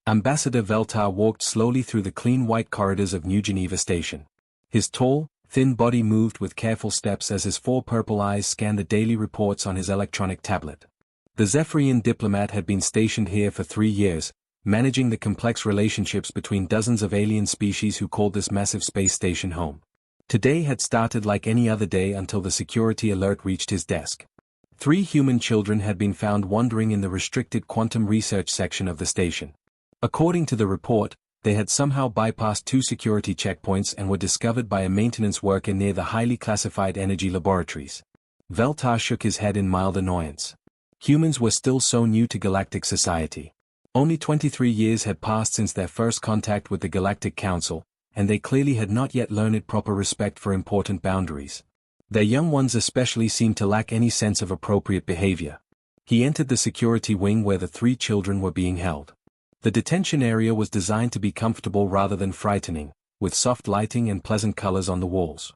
Ambassador Veltar walked slowly through the clean white corridors of New Geneva Station. His tall, thin body moved with careful steps as his 4 purple eyes scanned the daily reports on his electronic tablet. The Zephyrian diplomat had been stationed here for 3 years, managing the complex relationships between dozens of alien species who called this massive space station home. Today had started like any other day until the security alert reached his desk. 3 human children had been found wandering in the restricted quantum research section of the station. According to the report, they had somehow bypassed 2 security checkpoints and were discovered by a maintenance worker near the highly classified energy laboratories. Veltar shook his head in mild annoyance. Humans were still so new to galactic society. Only 23 years had passed since their first contact with the Galactic Council, and they clearly had not yet learned proper respect for important boundaries. Their young ones especially seemed to lack any sense of appropriate behavior. He entered the security wing where the 3 children were being held. The detention area was designed to be comfortable rather than frightening, with soft lighting and pleasant colors on the walls.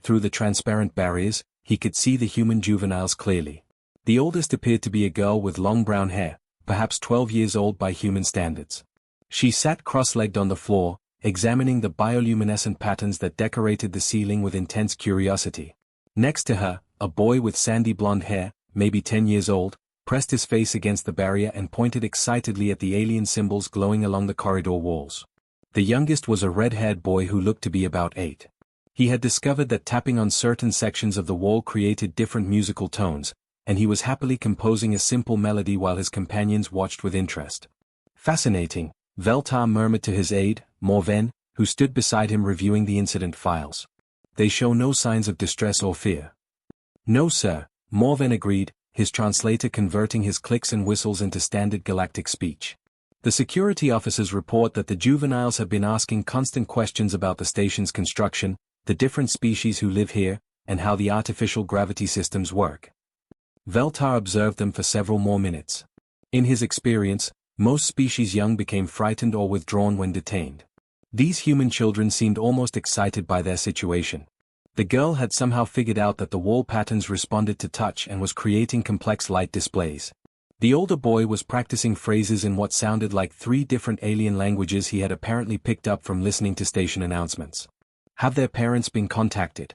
Through the transparent barriers, he could see the human juveniles clearly. The oldest appeared to be a girl with long brown hair, perhaps 12 years old by human standards. She sat cross-legged on the floor, examining the bioluminescent patterns that decorated the ceiling with intense curiosity. Next to her, a boy with sandy blonde hair, maybe 10 years old, pressed his face against the barrier and pointed excitedly at the alien symbols glowing along the corridor walls. The youngest was a red-haired boy who looked to be about 8. He had discovered that tapping on certain sections of the wall created different musical tones, and he was happily composing a simple melody while his companions watched with interest. Fascinating, Veltar murmured to his aide, Morven, who stood beside him reviewing the incident files. They show no signs of distress or fear. No sir, Morven agreed, his translator converting his clicks and whistles into standard galactic speech. The security officers report that the juveniles have been asking constant questions about the station's construction, the different species who live here, and how the artificial gravity systems work. Veltar observed them for several more minutes. In his experience, most species young became frightened or withdrawn when detained. These human children seemed almost excited by their situation. The girl had somehow figured out that the wall patterns responded to touch and was creating complex light displays. The older boy was practicing phrases in what sounded like 3 different alien languages he had apparently picked up from listening to station announcements. Have their parents been contacted?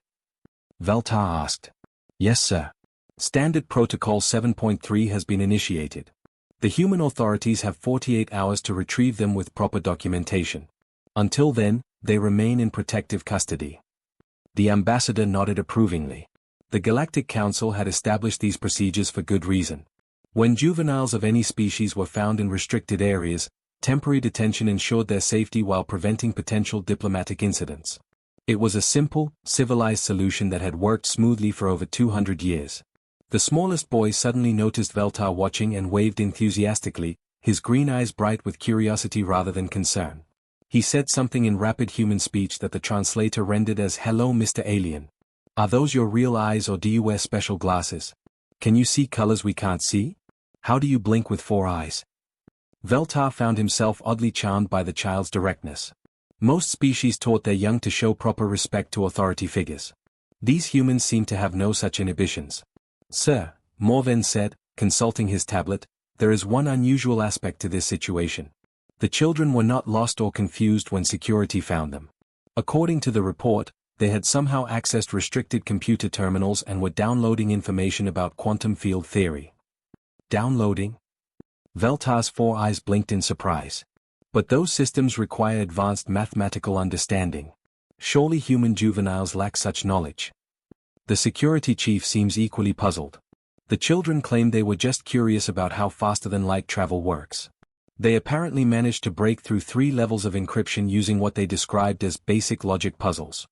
Veltar asked. Yes sir. Standard Protocol 7.3 has been initiated. The human authorities have 48 hours to retrieve them with proper documentation. Until then, they remain in protective custody. The ambassador nodded approvingly. The Galactic Council had established these procedures for good reason. When juveniles of any species were found in restricted areas, temporary detention ensured their safety while preventing potential diplomatic incidents. It was a simple, civilized solution that had worked smoothly for over 200 years. The smallest boy suddenly noticed Veltar watching and waved enthusiastically, his green eyes bright with curiosity rather than concern. He said something in rapid human speech that the translator rendered as "Hello Mr. Alien. Are those your real eyes or do you wear special glasses? Can you see colors we can't see? How do you blink with 4 eyes?" Veltar found himself oddly charmed by the child's directness. Most species taught their young to show proper respect to authority figures. These humans seemed to have no such inhibitions. "Sir," Morven said, consulting his tablet, "there is one unusual aspect to this situation. The children were not lost or confused when security found them. According to the report, they had somehow accessed restricted computer terminals and were downloading information about quantum field theory." Downloading? Veltar's 4 eyes blinked in surprise. But those systems require advanced mathematical understanding. Surely human juveniles lack such knowledge. The security chief seems equally puzzled. The children claimed they were just curious about how faster-than-light travel works. They apparently managed to break through 3 levels of encryption using what they described as basic logic puzzles.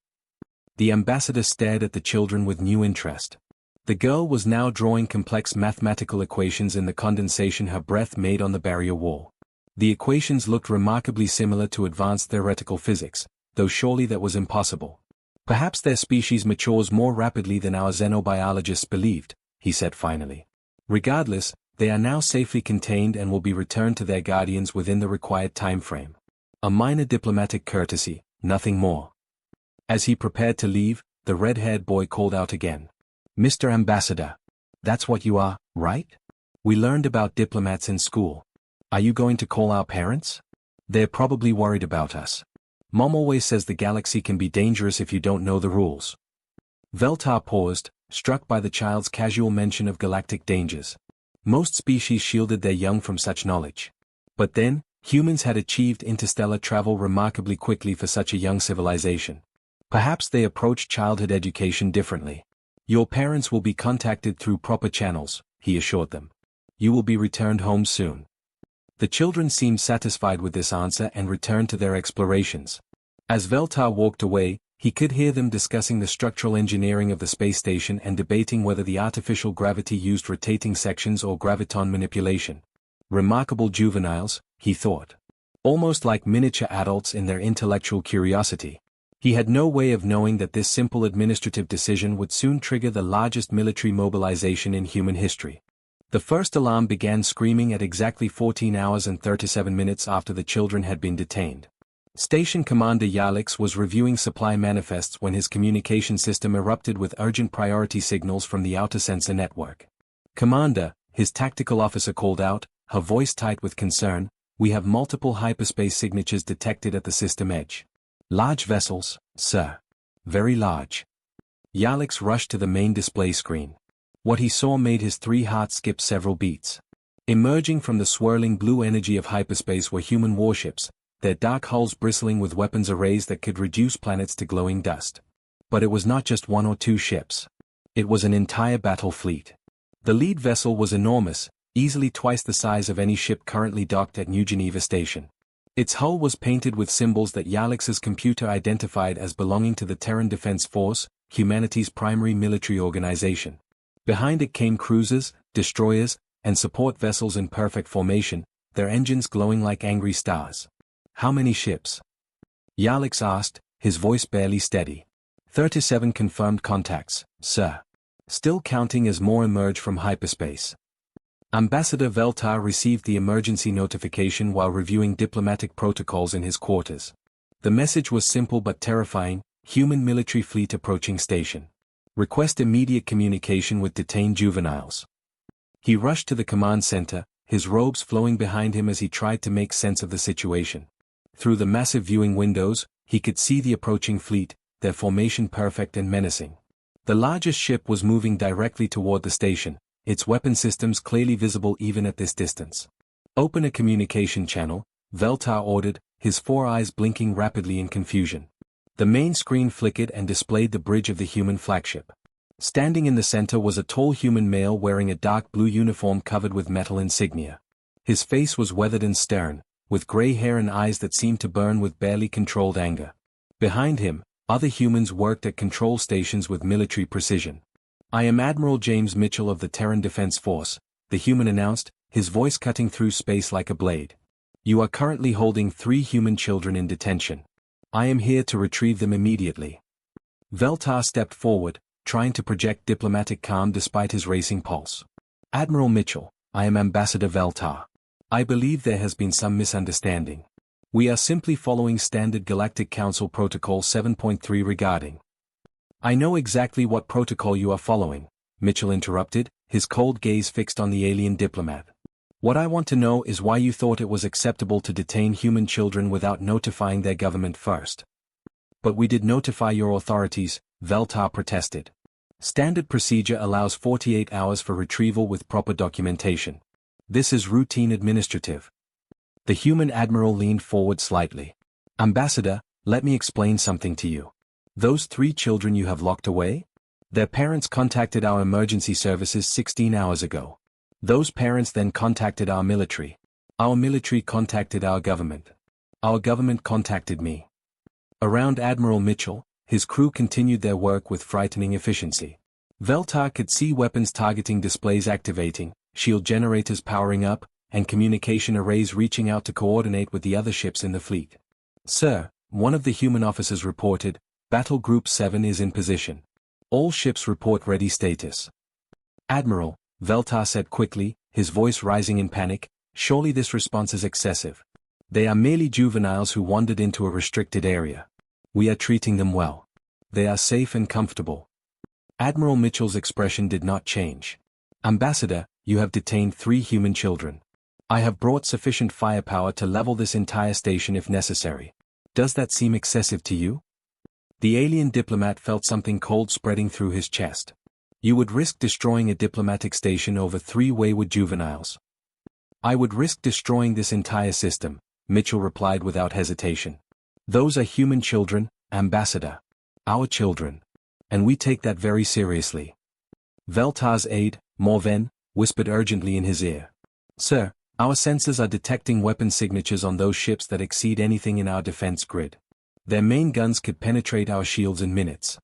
The ambassador stared at the children with new interest. The girl was now drawing complex mathematical equations in the condensation her breath made on the barrier wall. The equations looked remarkably similar to advanced theoretical physics, though surely that was impossible. "Perhaps their species matures more rapidly than our xenobiologists believed," he said finally. "Regardless, they are now safely contained and will be returned to their guardians within the required time frame." A minor diplomatic courtesy, nothing more. As he prepared to leave, the red-haired boy called out again. "Mr. Ambassador. That's what you are, right? We learned about diplomats in school. Are you going to call our parents?" They're probably worried about us. Mom always says the galaxy can be dangerous if you don't know the rules. Veltar paused, struck by the child's casual mention of galactic dangers. Most species shielded their young from such knowledge. But then, humans had achieved interstellar travel remarkably quickly for such a young civilization. Perhaps they approached childhood education differently. Your parents will be contacted through proper channels, he assured them. You will be returned home soon. The children seemed satisfied with this answer and returned to their explorations. As Veltar walked away, he could hear them discussing the structural engineering of the space station and debating whether the artificial gravity used rotating sections or graviton manipulation. Remarkable juveniles, he thought. Almost like miniature adults in their intellectual curiosity. He had no way of knowing that this simple administrative decision would soon trigger the largest military mobilization in human history. The first alarm began screaming at exactly 14 hours and 37 minutes after the children had been detained. Station Commander Yalix was reviewing supply manifests when his communication system erupted with urgent priority signals from the outer sensor network. "Commander," his tactical officer called out, her voice tight with concern, "we have multiple hyperspace signatures detected at the system edge." "Large vessels, sir. Very large." Yalix rushed to the main display screen. What he saw made his 3 hearts skip several beats. Emerging from the swirling blue energy of hyperspace were human warships, their dark hulls bristling with weapons arrays that could reduce planets to glowing dust. But it was not just 1 or 2 ships. It was an entire battle fleet. The lead vessel was enormous, easily twice the size of any ship currently docked at New Geneva Station. Its hull was painted with symbols that Yalix's computer identified as belonging to the Terran Defense Force, humanity's primary military organization. Behind it came cruisers, destroyers, and support vessels in perfect formation, their engines glowing like angry stars. "How many ships?" Yalix asked, his voice barely steady. 37 confirmed contacts, sir. Still counting as more emerge from hyperspace. Ambassador Veltar received the emergency notification while reviewing diplomatic protocols in his quarters. The message was simple but terrifying: human military fleet approaching station. Request immediate communication with detained juveniles. He rushed to the command center, his robes flowing behind him as he tried to make sense of the situation. Through the massive viewing windows, he could see the approaching fleet, their formation perfect and menacing. The largest ship was moving directly toward the station, its weapon systems clearly visible even at this distance. "Open a communication channel," Veltar ordered, his 4 eyes blinking rapidly in confusion. The main screen flickered and displayed the bridge of the human flagship. Standing in the center was a tall human male wearing a dark blue uniform covered with metal insignia. His face was weathered and stern, with gray hair and eyes that seemed to burn with barely controlled anger. Behind him, other humans worked at control stations with military precision. "I am Admiral James Mitchell of the Terran Defense Force," the human announced, his voice cutting through space like a blade. "You are currently holding 3 human children in detention. I am here to retrieve them immediately." Veltar stepped forward, trying to project diplomatic calm despite his racing pulse. "Admiral Mitchell, I am Ambassador Veltar. I believe there has been some misunderstanding. We are simply following Standard Galactic Council Protocol 7.3 regarding—" "I know exactly what protocol you are following," Mitchell interrupted, his cold gaze fixed on the alien diplomat. "What I want to know is why you thought it was acceptable to detain human children without notifying their government first." "But we did notify your authorities," Veltar protested. "Standard procedure allows 48 hours for retrieval with proper documentation. This is routine administrative." The human admiral leaned forward slightly. "Ambassador, let me explain something to you. Those 3 children you have locked away? Their parents contacted our emergency services 16 hours ago. Those parents then contacted our military. Our military contacted our government. Our government contacted me." Around Admiral Mitchell, his crew continued their work with frightening efficiency. Veltar could see weapons targeting displays activating, shield generators powering up, and communication arrays reaching out to coordinate with the other ships in the fleet. "Sir," one of the human officers reported, "Battle Group 7 is in position. All ships report ready status." "Admiral," Veltar said quickly, his voice rising in panic, "surely this response is excessive. They are merely juveniles who wandered into a restricted area. We are treating them well. They are safe and comfortable." Admiral Mitchell's expression did not change. "Ambassador, you have detained 3 human children. I have brought sufficient firepower to level this entire station if necessary. Does that seem excessive to you? The alien diplomat felt something cold spreading through his chest. You would risk destroying a diplomatic station over 3 wayward juveniles. I would risk destroying this entire system, Mitchell replied without hesitation. Those are human children, Ambassador. Our children. And we take that very seriously. Veltar's aide, Morven, whispered urgently in his ear. Sir, our sensors are detecting weapon signatures on those ships that exceed anything in our defense grid. Their main guns could penetrate our shields in minutes.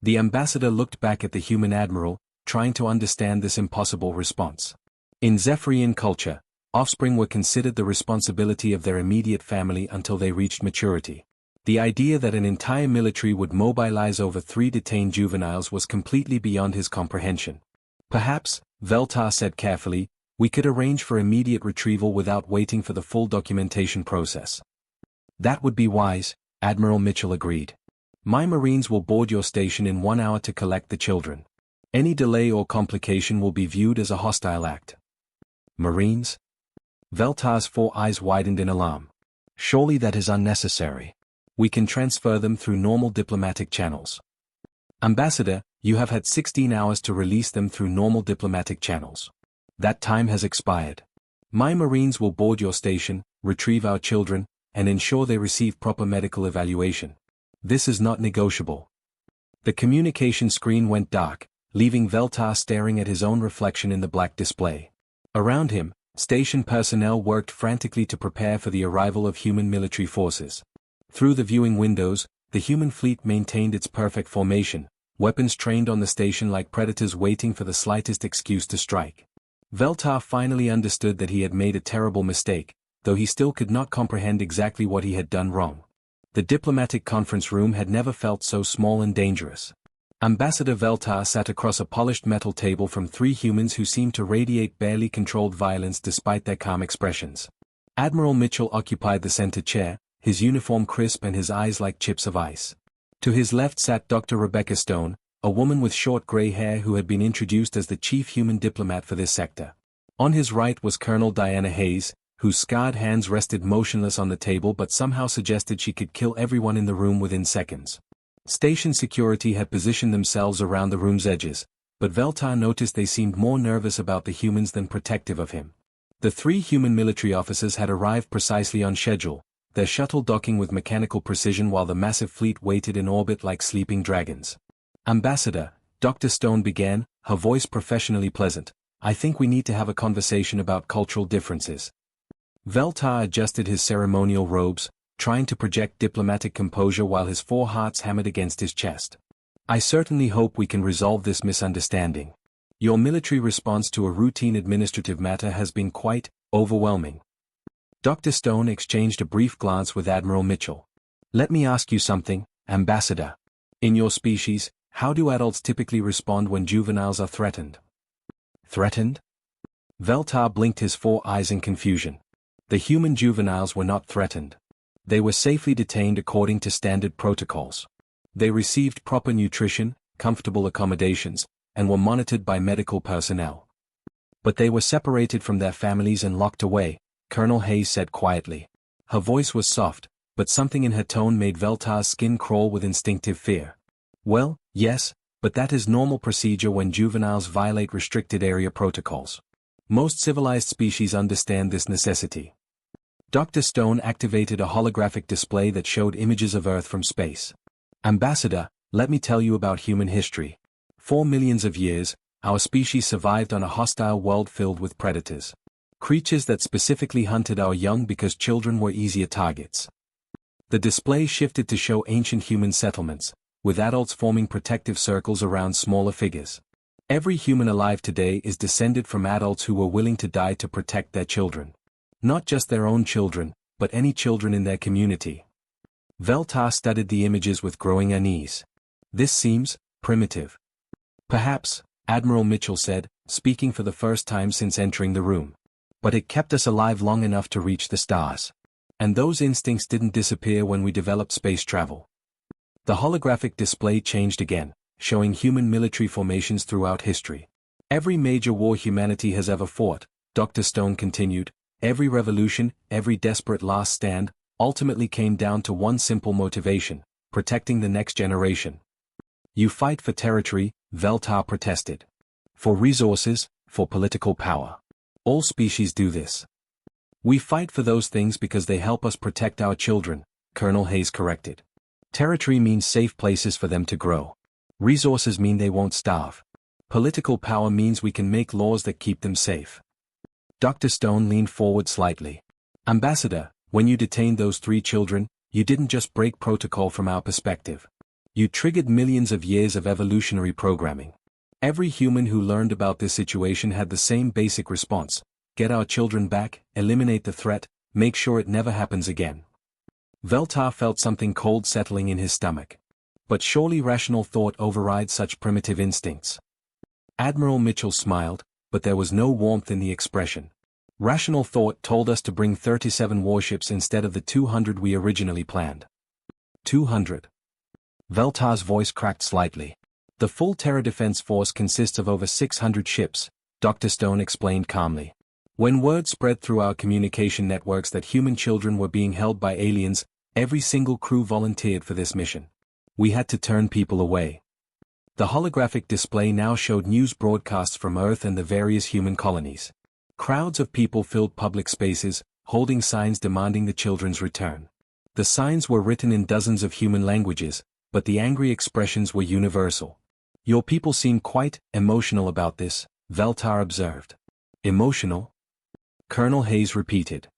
The ambassador looked back at the human admiral, trying to understand this impossible response. In Zephyrian culture, offspring were considered the responsibility of their immediate family until they reached maturity. The idea that an entire military would mobilize over 3 detained juveniles was completely beyond his comprehension. Perhaps, Veltar said carefully, we could arrange for immediate retrieval without waiting for the full documentation process. That would be wise, Admiral Mitchell agreed. My Marines will board your station in 1 hour to collect the children. Any delay or complication will be viewed as a hostile act. Marines? Veltar's 4 eyes widened in alarm. Surely that is unnecessary. We can transfer them through normal diplomatic channels. Ambassador, you have had 16 hours to release them through normal diplomatic channels. That time has expired. My Marines will board your station, retrieve our children, and ensure they receive proper medical evaluation. This is not negotiable. The communication screen went dark, leaving Veltar staring at his own reflection in the black display. Around him, station personnel worked frantically to prepare for the arrival of human military forces. Through the viewing windows, the human fleet maintained its perfect formation, weapons trained on the station like predators waiting for the slightest excuse to strike. Veltar finally understood that he had made a terrible mistake, though he still could not comprehend exactly what he had done wrong. The diplomatic conference room had never felt so small and dangerous. Ambassador Veltar sat across a polished metal table from 3 humans who seemed to radiate barely controlled violence despite their calm expressions. Admiral Mitchell occupied the center chair, his uniform crisp and his eyes like chips of ice. To his left sat Dr. Rebecca Stone, a woman with short gray hair who had been introduced as the chief human diplomat for this sector. On his right was Colonel Diana Hayes, whose scarred hands rested motionless on the table but somehow suggested she could kill everyone in the room within seconds. Station security had positioned themselves around the room's edges, but Veltar noticed they seemed more nervous about the humans than protective of him. The 3 human military officers had arrived precisely on schedule, their shuttle docking with mechanical precision while the massive fleet waited in orbit like sleeping dragons. Ambassador, Dr. Stone began, her voice professionally pleasant, I think we need to have a conversation about cultural differences. Veltar adjusted his ceremonial robes, trying to project diplomatic composure while his 4 hearts hammered against his chest. I certainly hope we can resolve this misunderstanding. Your military response to a routine administrative matter has been quite overwhelming. Dr. Stone exchanged a brief glance with Admiral Mitchell. Let me ask you something, Ambassador. In your species, how do adults typically respond when juveniles are threatened? Threatened? Veltar blinked his 4 eyes in confusion. The human juveniles were not threatened. They were safely detained according to standard protocols. They received proper nutrition, comfortable accommodations, and were monitored by medical personnel. But they were separated from their families and locked away, Colonel Hayes said quietly. Her voice was soft, but something in her tone made Veltar's skin crawl with instinctive fear. Well, yes, but that is normal procedure when juveniles violate restricted area protocols. Most civilized species understand this necessity. Dr. Stone activated a holographic display that showed images of Earth from space. Ambassador, let me tell you about human history. For millions of years, our species survived on a hostile world filled with predators. Creatures that specifically hunted our young because children were easier targets. The display shifted to show ancient human settlements, with adults forming protective circles around smaller figures. Every human alive today is descended from adults who were willing to die to protect their children. Not just their own children, but any children in their community. Veltar studied the images with growing unease. This seems primitive. Perhaps, Admiral Mitchell said, speaking for the first time since entering the room. But it kept us alive long enough to reach the stars. And those instincts didn't disappear when we developed space travel. The holographic display changed again, showing human military formations throughout history. Every major war humanity has ever fought, Dr. Stone continued, Every revolution, every desperate last stand, ultimately came down to one simple motivation: protecting the next generation. You fight for territory, Veltar protested. For resources, for political power. All species do this. We fight for those things because they help us protect our children, Colonel Hayes corrected. Territory means safe places for them to grow. Resources mean they won't starve. Political power means we can make laws that keep them safe. Dr. Stone leaned forward slightly. Ambassador, when you detained those 3 children, you didn't just break protocol from our perspective. You triggered millions of years of evolutionary programming. Every human who learned about this situation had the same basic response: get our children back, eliminate the threat, make sure it never happens again. Veltar felt something cold settling in his stomach. But surely rational thought overrides such primitive instincts. Admiral Mitchell smiled, but there was no warmth in the expression. Rational thought told us to bring 37 warships instead of the 200 we originally planned. 200. Veltar's voice cracked slightly. The full Terra Defense Force consists of over 600 ships, Dr. Stone explained calmly. When word spread through our communication networks that human children were being held by aliens, every single crew volunteered for this mission. We had to turn people away. The holographic display now showed news broadcasts from Earth and the various human colonies. Crowds of people filled public spaces, holding signs demanding the children's return. The signs were written in dozens of human languages, but the angry expressions were universal. Your people seem quite emotional about this, Veltar observed. Emotional? Colonel Hayes repeated.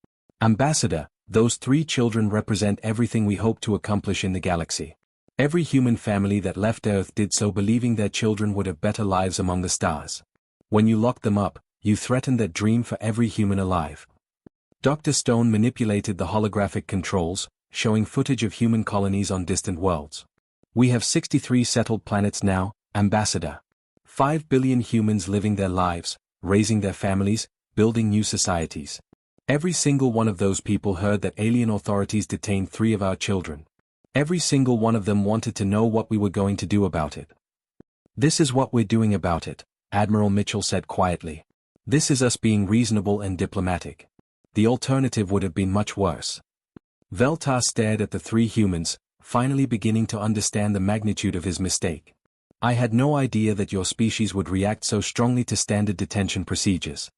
Ambassador, those 3 children represent everything we hope to accomplish in the galaxy. Every human family that left Earth did so believing their children would have better lives among the stars. When you locked them up, you threatened that dream for every human alive. Dr. Stone manipulated the holographic controls, showing footage of human colonies on distant worlds. We have 63 settled planets now, Ambassador. 5 billion humans living their lives, raising their families, building new societies. Every single one of those people heard that alien authorities detained 3 of our children. Every single one of them wanted to know what we were going to do about it. This is what we're doing about it, Admiral Mitchell said quietly. This is us being reasonable and diplomatic. The alternative would have been much worse. Veltar stared at the 3 humans, finally beginning to understand the magnitude of his mistake. I had no idea that your species would react so strongly to standard detention procedures.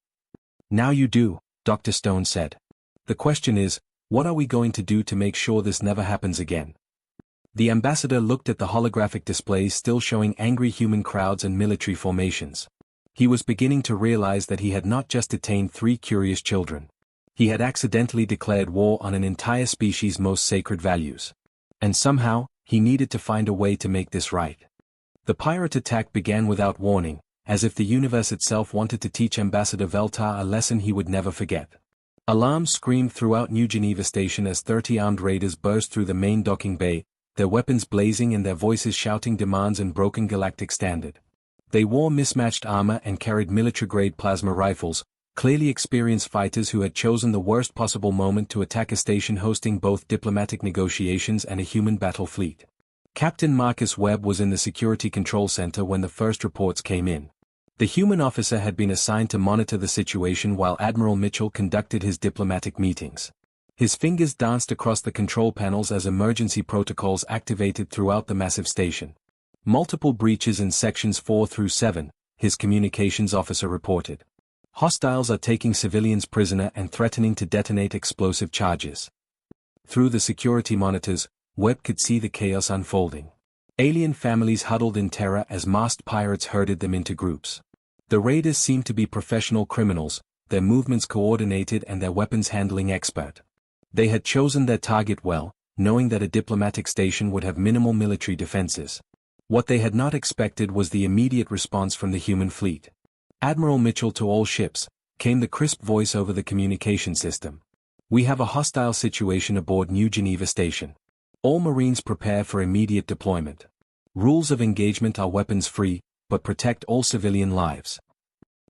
Now you do, Dr. Stone said. The question is, what are we going to do to make sure this never happens again? The ambassador looked at the holographic displays still showing angry human crowds and military formations. He was beginning to realize that he had not just detained 3 curious children. He had accidentally declared war on an entire species' most sacred values. And somehow, he needed to find a way to make this right. The pirate attack began without warning, as if the universe itself wanted to teach Ambassador Veltar a lesson he would never forget. Alarms screamed throughout New Geneva Station as 30 armed raiders burst through the main docking bay, their weapons blazing and their voices shouting demands in broken galactic standard. They wore mismatched armor and carried military-grade plasma rifles, clearly experienced fighters who had chosen the worst possible moment to attack a station hosting both diplomatic negotiations and a human battle fleet. Captain Marcus Webb was in the Security Control Center when the first reports came in. The human officer had been assigned to monitor the situation while Admiral Mitchell conducted his diplomatic meetings. His fingers danced across the control panels as emergency protocols activated throughout the massive station. Multiple breaches in sections 4 through 7, his communications officer reported. Hostiles are taking civilians prisoner and threatening to detonate explosive charges. Through the security monitors, Webb could see the chaos unfolding. Alien families huddled in terror as masked pirates herded them into groups. The raiders seemed to be professional criminals, their movements coordinated and their weapons handling expert. They had chosen their target well, knowing that a diplomatic station would have minimal military defenses. What they had not expected was the immediate response from the human fleet. Admiral Mitchell to all ships, came the crisp voice over the communication system. We have a hostile situation aboard New Geneva Station. All Marines prepare for immediate deployment. Rules of engagement are weapons-free, but protect all civilian lives.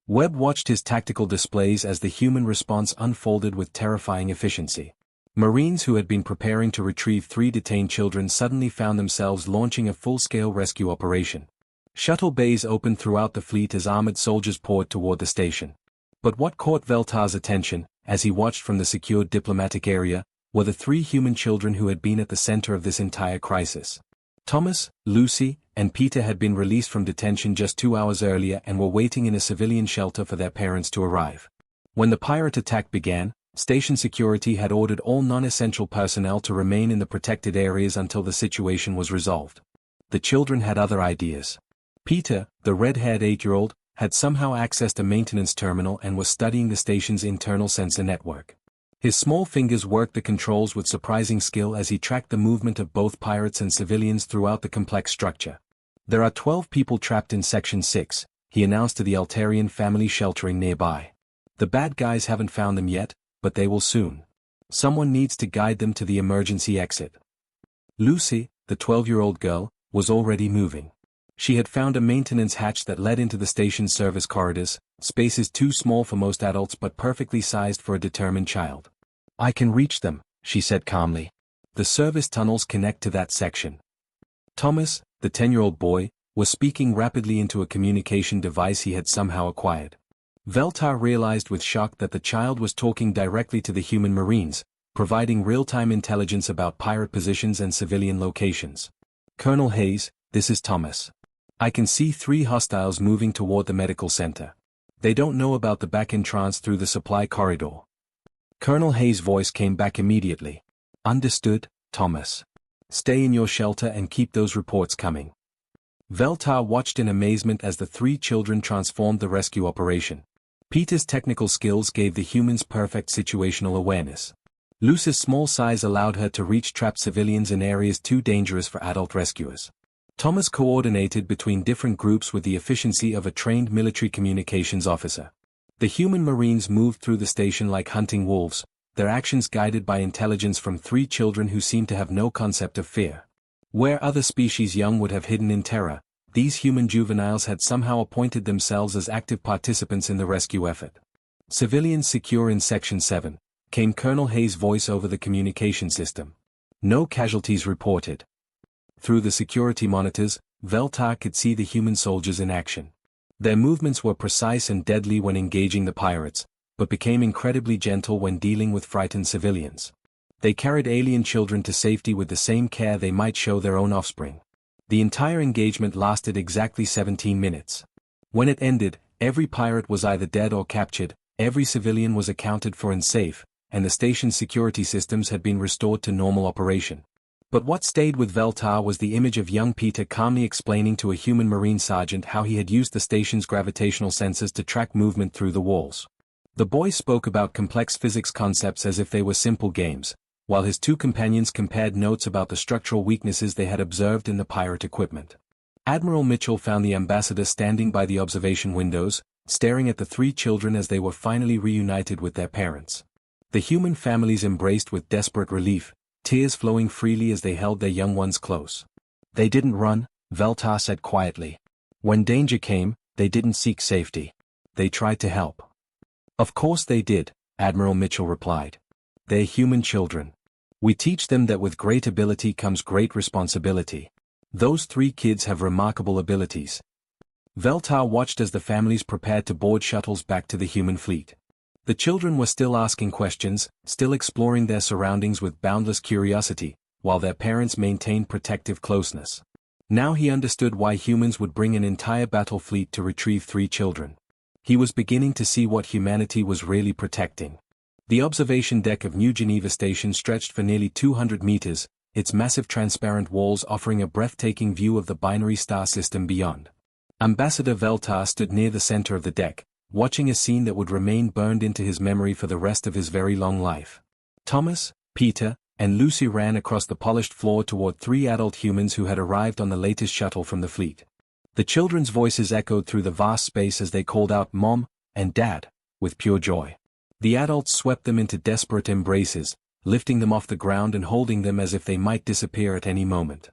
Webb watched his tactical displays as the human response unfolded with terrifying efficiency. Marines who had been preparing to retrieve 3 detained children suddenly found themselves launching a full-scale rescue operation. Shuttle bays opened throughout the fleet as armored soldiers poured toward the station. But what caught Veltar's attention, as he watched from the secured diplomatic area, were the three human children who had been at the center of this entire crisis. Thomas, Lucy, and Peter had been released from detention just 2 hours earlier and were waiting in a civilian shelter for their parents to arrive. When the pirate attack began, station security had ordered all non-essential personnel to remain in the protected areas until the situation was resolved. The children had other ideas. Peter, the red-haired 8-year-old, had somehow accessed a maintenance terminal and was studying the station's internal sensor network. His small fingers worked the controls with surprising skill as he tracked the movement of both pirates and civilians throughout the complex structure. "There are 12 people trapped in Section 6, he announced to the Altarian family sheltering nearby. "The bad guys haven't found them yet, but they will soon. Someone needs to guide them to the emergency exit." Lucy, the 12-year-old girl, was already moving. She had found a maintenance hatch that led into the station's service corridors, spaces too small for most adults but perfectly sized for a determined child. "I can reach them," she said calmly. "The service tunnels connect to that section." Thomas, the 10-year-old boy, was speaking rapidly into a communication device he had somehow acquired. Veltar realized with shock that the child was talking directly to the human Marines, providing real-time intelligence about pirate positions and civilian locations. "Colonel Hayes, this is Thomas. I can see 3 hostiles moving toward the medical center. They don't know about the back entrance through the supply corridor." Colonel Hayes' voice came back immediately. "Understood, Thomas. Stay in your shelter and keep those reports coming." Veltar watched in amazement as the 3 children transformed the rescue operation. Peter's technical skills gave the humans perfect situational awareness. Lucy's small size allowed her to reach trapped civilians in areas too dangerous for adult rescuers. Thomas coordinated between different groups with the efficiency of a trained military communications officer. The human Marines moved through the station like hunting wolves, their actions guided by intelligence from 3 children who seemed to have no concept of fear. Where other species young would have hidden in terror, these human juveniles had somehow appointed themselves as active participants in the rescue effort. "Civilians secure in Section 7, came Colonel Hayes' voice over the communication system. "No casualties reported." Through the security monitors, Veltar could see the human soldiers in action. Their movements were precise and deadly when engaging the pirates, but became incredibly gentle when dealing with frightened civilians. They carried alien children to safety with the same care they might show their own offspring. The entire engagement lasted exactly 17 minutes. When it ended, every pirate was either dead or captured, every civilian was accounted for and safe, and the station's security systems had been restored to normal operation. But what stayed with Veltar was the image of young Peter calmly explaining to a human Marine sergeant how he had used the station's gravitational sensors to track movement through the walls. The boy spoke about complex physics concepts as if they were simple games, while his 2 companions compared notes about the structural weaknesses they had observed in the pirate equipment. Admiral Mitchell found the ambassador standing by the observation windows, staring at the 3 children as they were finally reunited with their parents. The human families embraced with desperate relief, tears flowing freely as they held their young ones close. "They didn't run," Veltar said quietly. "When danger came, they didn't seek safety. They tried to help." "Of course they did," Admiral Mitchell replied. "They're human children. We teach them that with great ability comes great responsibility. Those 3 kids have remarkable abilities." Veltar watched as the families prepared to board shuttles back to the human fleet. The children were still asking questions, still exploring their surroundings with boundless curiosity, while their parents maintained protective closeness. Now he understood why humans would bring an entire battle fleet to retrieve 3 children. He was beginning to see what humanity was really protecting. The observation deck of New Geneva Station stretched for nearly 200 meters, its massive transparent walls offering a breathtaking view of the binary star system beyond. Ambassador Veltar stood near the center of the deck, watching a scene that would remain burned into his memory for the rest of his very long life. Thomas, Peter, and Lucy ran across the polished floor toward 3 adult humans who had arrived on the latest shuttle from the fleet. The children's voices echoed through the vast space as they called out "Mom" and "Dad" with pure joy. The adults swept them into desperate embraces, lifting them off the ground and holding them as if they might disappear at any moment.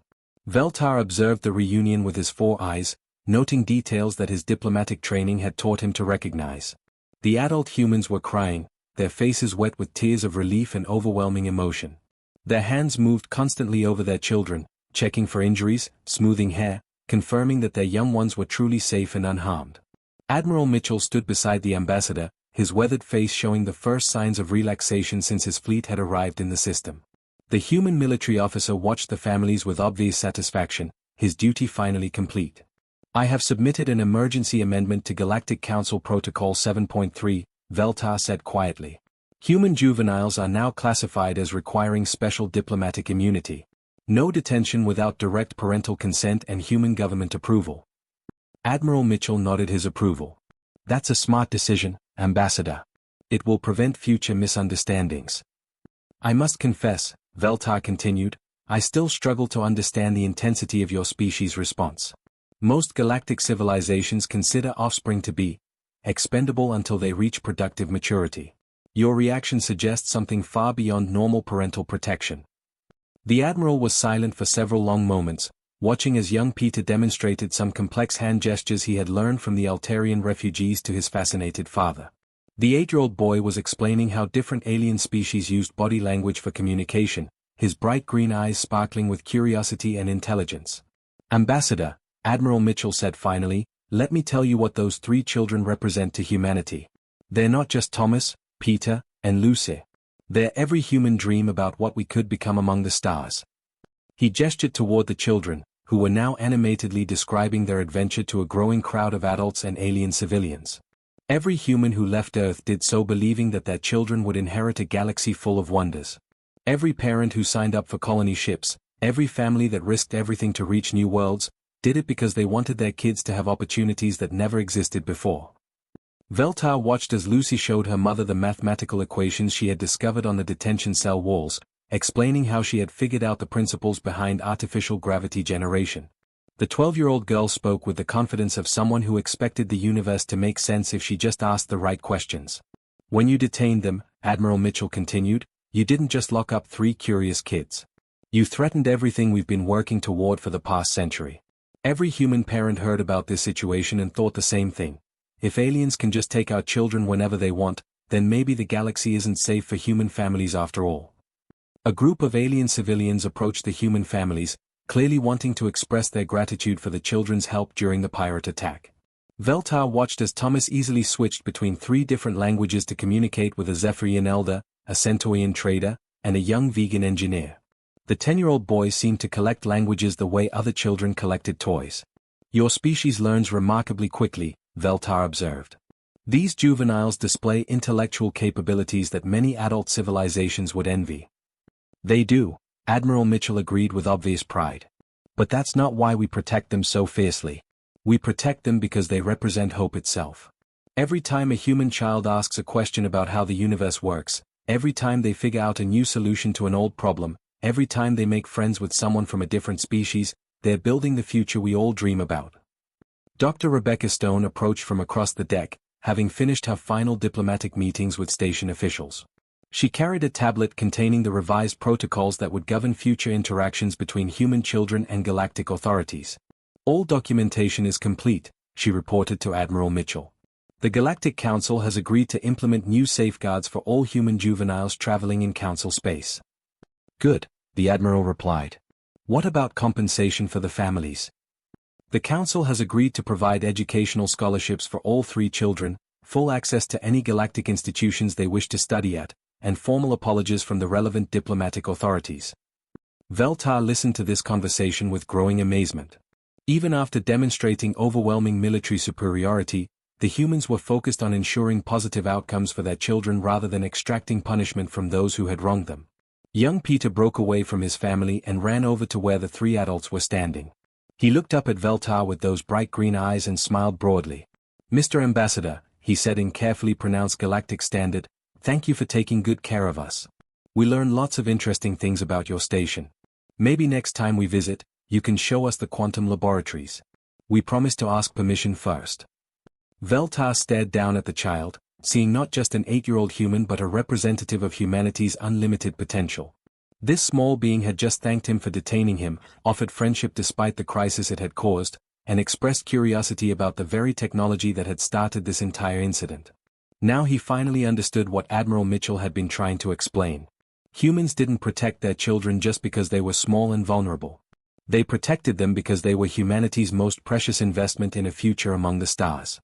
Veltar observed the reunion with his 4 eyes, noting details that his diplomatic training had taught him to recognize. The adult humans were crying, their faces wet with tears of relief and overwhelming emotion. Their hands moved constantly over their children, checking for injuries, smoothing hair, confirming that their young ones were truly safe and unharmed. Admiral Mitchell stood beside the ambassador, his weathered face showing the first signs of relaxation since his fleet had arrived in the system. The human military officer watched the families with obvious satisfaction, his duty finally complete. I have submitted an emergency amendment to Galactic Council Protocol 7.3, Veltar said quietly. Human juveniles are now classified as requiring special diplomatic immunity. No detention without direct parental consent and human government approval. Admiral Mitchell nodded his approval. That's a smart decision, Ambassador. It will prevent future misunderstandings. I must confess, Veltar continued, I still struggle to understand the intensity of your species' response. Most galactic civilizations consider offspring to be expendable until they reach productive maturity. Your reaction suggests something far beyond normal parental protection. The Admiral was silent for several long moments, watching as young Peter demonstrated some complex hand gestures he had learned from the Altarian refugees to his fascinated father. The 8-year-old boy was explaining how different alien species used body language for communication, his bright green eyes sparkling with curiosity and intelligence. Ambassador, Admiral Mitchell said finally, let me tell you what those 3 children represent to humanity. They're not just Thomas, Peter, and Lucy. They're every human dream about what we could become among the stars. He gestured toward the children, who were now animatedly describing their adventure to a growing crowd of adults and alien civilians. Every human who left Earth did so believing that their children would inherit a galaxy full of wonders. Every parent who signed up for colony ships, every family that risked everything to reach new worlds, did it because they wanted their kids to have opportunities that never existed before. Veltar watched as Lucy showed her mother the mathematical equations she had discovered on the detention cell walls, explaining how she had figured out the principles behind artificial gravity generation. The 12-year-old girl spoke with the confidence of someone who expected the universe to make sense if she just asked the right questions. When you detained them, Admiral Mitchell continued, you didn't just lock up 3 curious kids. You threatened everything we've been working toward for the past century. Every human parent heard about this situation and thought the same thing. If aliens can just take our children whenever they want, then maybe the galaxy isn't safe for human families after all. A group of alien civilians approached the human families, clearly wanting to express their gratitude for the children's help during the pirate attack. Veltar watched as Thomas easily switched between 3 different languages to communicate with a Zephyrian elder, a Centaurian trader, and a young vegan engineer. The 10-year-old boy seemed to collect languages the way other children collected toys. Your species learns remarkably quickly, Veltar observed. These juveniles display intellectual capabilities that many adult civilizations would envy. They do, Admiral Mitchell agreed with obvious pride. But that's not why we protect them so fiercely. We protect them because they represent hope itself. Every time a human child asks a question about how the universe works, every time they figure out a new solution to an old problem, every time they make friends with someone from a different species, they're building the future we all dream about. Dr. Rebecca Stone approached from across the deck, having finished her final diplomatic meetings with station officials. She carried a tablet containing the revised protocols that would govern future interactions between human children and galactic authorities. All documentation is complete, she reported to Admiral Mitchell. The Galactic Council has agreed to implement new safeguards for all human juveniles traveling in Council space. Good, the Admiral replied. What about compensation for the families? The Council has agreed to provide educational scholarships for all 3 children, full access to any galactic institutions they wish to study at, and formal apologies from the relevant diplomatic authorities. Veltar listened to this conversation with growing amazement. Even after demonstrating overwhelming military superiority, the humans were focused on ensuring positive outcomes for their children rather than extracting punishment from those who had wronged them. Young Peter broke away from his family and ran over to where the 3 adults were standing. He looked up at Veltar with those bright green eyes and smiled broadly. Mr. Ambassador, he said in carefully pronounced Galactic Standard, thank you for taking good care of us. We learned lots of interesting things about your station. Maybe next time we visit, you can show us the quantum laboratories. We promise to ask permission first. Veltar stared down at the child, seeing not just an 8-year-old human but a representative of humanity's unlimited potential. This small being had just thanked him for detaining him, offered friendship despite the crisis it had caused, and expressed curiosity about the very technology that had started this entire incident. Now he finally understood what Admiral Mitchell had been trying to explain. Humans didn't protect their children just because they were small and vulnerable. They protected them because they were humanity's most precious investment in a future among the stars.